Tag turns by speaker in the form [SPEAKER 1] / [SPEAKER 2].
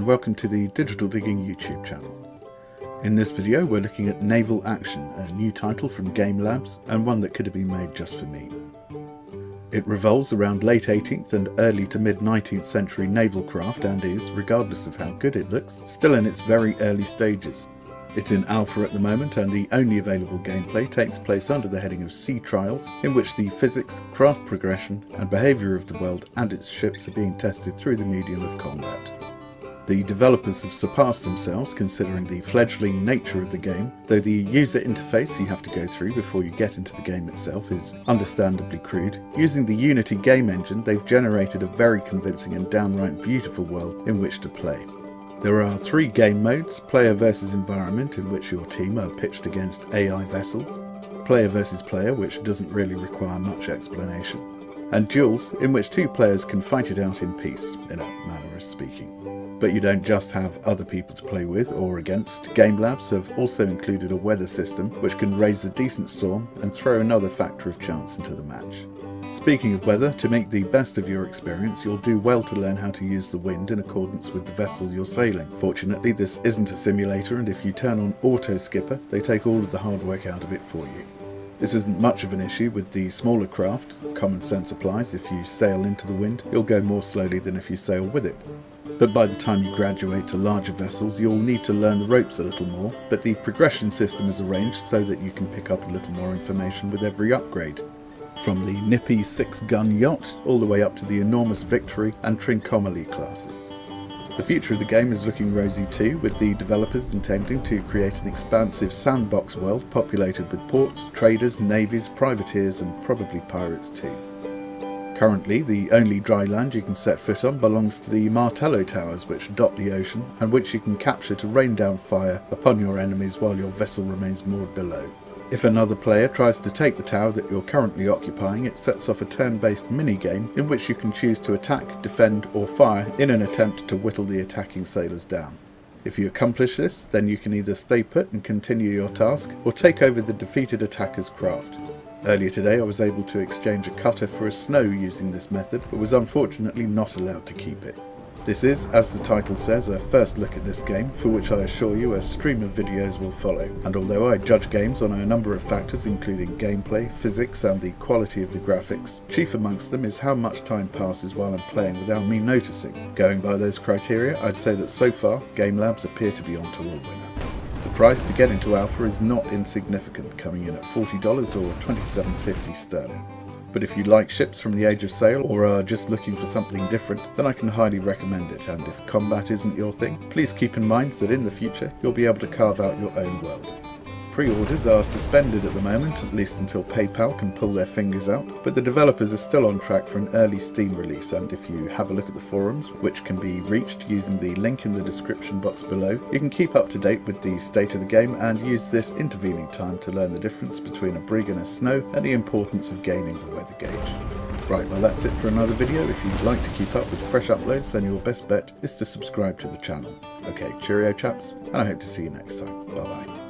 [SPEAKER 1] and welcome to the Digital Digging YouTube channel. In this video we're looking at Naval Action, a new title from Game Labs and one that could have been made just for me. It revolves around late 18th and early to mid 19th century naval craft and is, regardless of how good it looks, still in its very early stages. It's in alpha at the moment, and the only available gameplay takes place under the heading of Sea Trials, in which the physics, craft progression and behaviour of the world and its ships are being tested through the medium of combat. The developers have surpassed themselves considering the fledgling nature of the game, though the user interface you have to go through before you get into the game itself is understandably crude. Using the Unity game engine, they've generated a very convincing and downright beautiful world in which to play. There are 3 game modes: player versus environment, in which your team are pitched against AI vessels, player versus player, which doesn't really require much explanation, and duels, in which 2 players can fight it out in peace, in a manner of speaking. But you don't just have other people to play with or against. Game Labs have also included a weather system which can raise a decent storm and throw another factor of chance into the match. Speaking of weather, to make the best of your experience, you'll do well to learn how to use the wind in accordance with the vessel you're sailing. Fortunately, this isn't a simulator, and if you turn on Auto Skipper, they take all of the hard work out of it for you. This isn't much of an issue with the smaller craft. Common sense applies: if you sail into the wind, you'll go more slowly than if you sail with it. But by the time you graduate to larger vessels, you'll need to learn the ropes a little more, but the progression system is arranged so that you can pick up a little more information with every upgrade. From the nippy 6-gun yacht all the way up to the enormous Victory and Trincomalee classes. The future of the game is looking rosy too, with the developers intending to create an expansive sandbox world populated with ports, traders, navies, privateers and probably pirates too. Currently, the only dry land you can set foot on belongs to the Martello Towers, which dot the ocean and which you can capture to rain down fire upon your enemies while your vessel remains moored below. If another player tries to take the tower that you're currently occupying, it sets off a turn-based mini-game in which you can choose to attack, defend or fire in an attempt to whittle the attacking sailors down. If you accomplish this, then you can either stay put and continue your task, or take over the defeated attacker's craft. Earlier today I was able to exchange a cutter for a snow using this method, but was unfortunately not allowed to keep it. This is, as the title says, a first look at this game, for which I assure you a stream of videos will follow. And although I judge games on a number of factors including gameplay, physics and the quality of the graphics, chief amongst them is how much time passes while I'm playing without me noticing. Going by those criteria, I'd say that so far, Game Labs appear to be onto a winner. The price to get into alpha is not insignificant, coming in at $40 or $27.50 sterling. But if you like ships from the Age of Sail or are just looking for something different, then I can highly recommend it, and if combat isn't your thing, please keep in mind that in the future you'll be able to carve out your own world. Pre-orders are suspended at the moment, at least until PayPal can pull their fingers out, but the developers are still on track for an early Steam release, and if you have a look at the forums, which can be reached using the link in the description box below, you can keep up to date with the state of the game and use this intervening time to learn the difference between a brig and a snow and the importance of gaining the weather gauge. Right, well that's it for another video. If you'd like to keep up with fresh uploads, then your best bet is to subscribe to the channel. Okay, cheerio chaps, and I hope to see you next time. Bye bye.